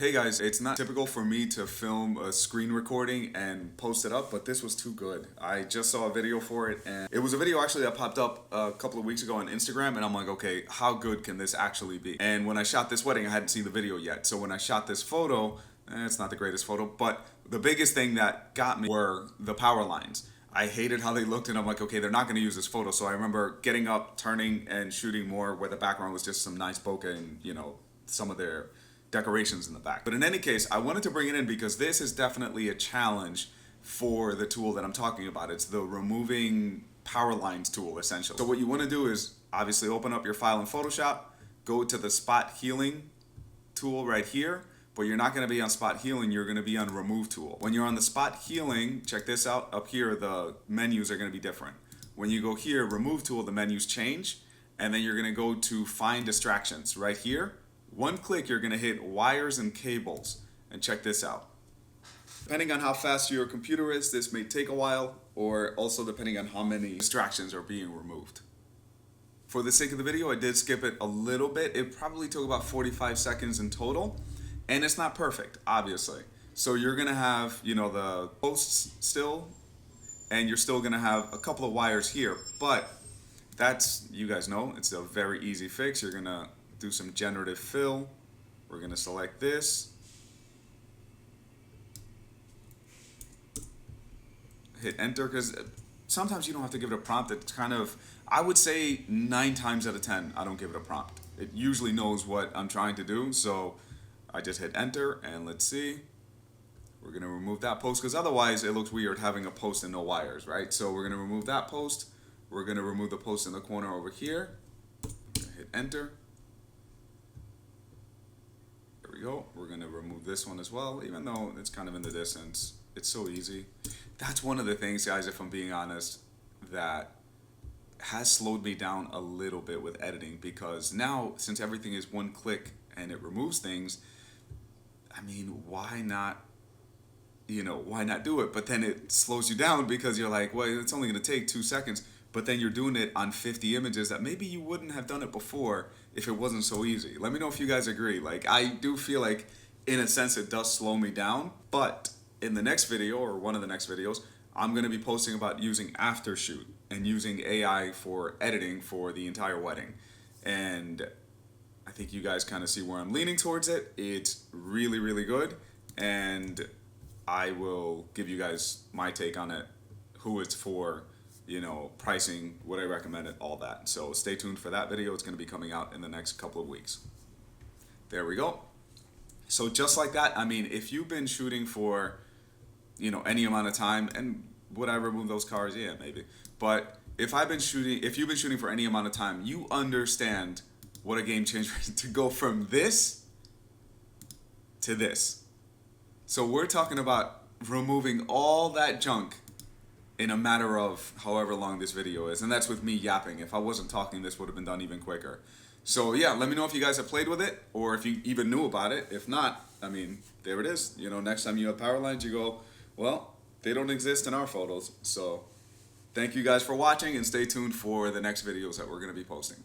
Hey guys, it's not typical for me to film a screen recording and post it up, but this was too good. I just saw a video for it, and it was a video actually that popped up a couple of weeks ago on Instagram, and I'm like, okay, how good can this actually be? And when I shot this wedding, I hadn't seen the video yet. So when I shot this photo, it's not the greatest photo, but the biggest thing that got me were the power lines. I hated how they looked, and I'm like, okay, they're not going to use this photo. So I remember getting up, turning, and shooting more where the background was just some nice bokeh and, some of their decorations in the back. But in any case, I wanted to bring it in because this is definitely a challenge for the tool that I'm talking about. It's the removing power lines tool, essentially. So what you want to do is obviously open up your file in Photoshop, go to the spot healing tool right here, but you're not going to be on spot healing, you're going to be on remove tool. When you're on the spot healing, check this out, up here the menus are going to be different. When you go here, remove tool, the menus change, and then you're going to go to find distractions right here. One click, you're going to hit wires and cables, and check this out. Depending on how fast your computer is, this may take a while, or also depending on how many distractions are being removed. For the sake of the video, I did skip it a little bit. It probably took about 45 seconds in total, and it's not perfect, obviously. So you're going to have, the posts still, and you're still going to have a couple of wires here, but that's, you guys know, it's a very easy fix. You're going to do some generative fill. We're going to select this, hit enter, because sometimes you don't have to give it a prompt. It's kind of, I would say 9 times out of 10 I don't give it a prompt. It usually knows what I'm trying to do, so I just hit enter, and let's see, we're going to remove that post because otherwise it looks weird having a post and no wires, right? So we're going to remove that post. We're going to remove the post in the corner over here, hit enter. Go. We're going to remove this one as well, even though it's kind of in the distance. It's so easy. That's one of the things, guys, if I'm being honest, that has slowed me down a little bit with editing, because now, since everything is one click and it removes things, I mean, why not do it? But then it slows you down because you're like, well, it's only going to take 2 seconds. But then you're doing it on 50 images that maybe you wouldn't have done it before if it wasn't so easy. Let me know if you guys agree. Like, I do feel like, in a sense, it does slow me down. But in the next video, or one of the next videos, I'm going to be posting about using AfterShoot and using AI for editing for the entire wedding. And I think you guys kind of see where I'm leaning towards it. It's really, really good. And I will give you guys my take on it, who it's for, pricing, would I recommend it, all that. So stay tuned for that video. It's going to be coming out in the next couple of weeks. There we go. So just like that, I mean, if you've been shooting for, any amount of time, and would I remove those cars? Yeah, maybe. But if you've been shooting for any amount of time, you understand what a game changer is to go from this to this. So we're talking about removing all that junk in a matter of however long this video is. And that's with me yapping. If I wasn't talking, this would have been done even quicker. So yeah, let me know if you guys have played with it, or if you even knew about it. If not, I mean, there it is. Next time you have power lines, you go, well, they don't exist in our photos. So thank you guys for watching, and stay tuned for the next videos that we're going to be posting.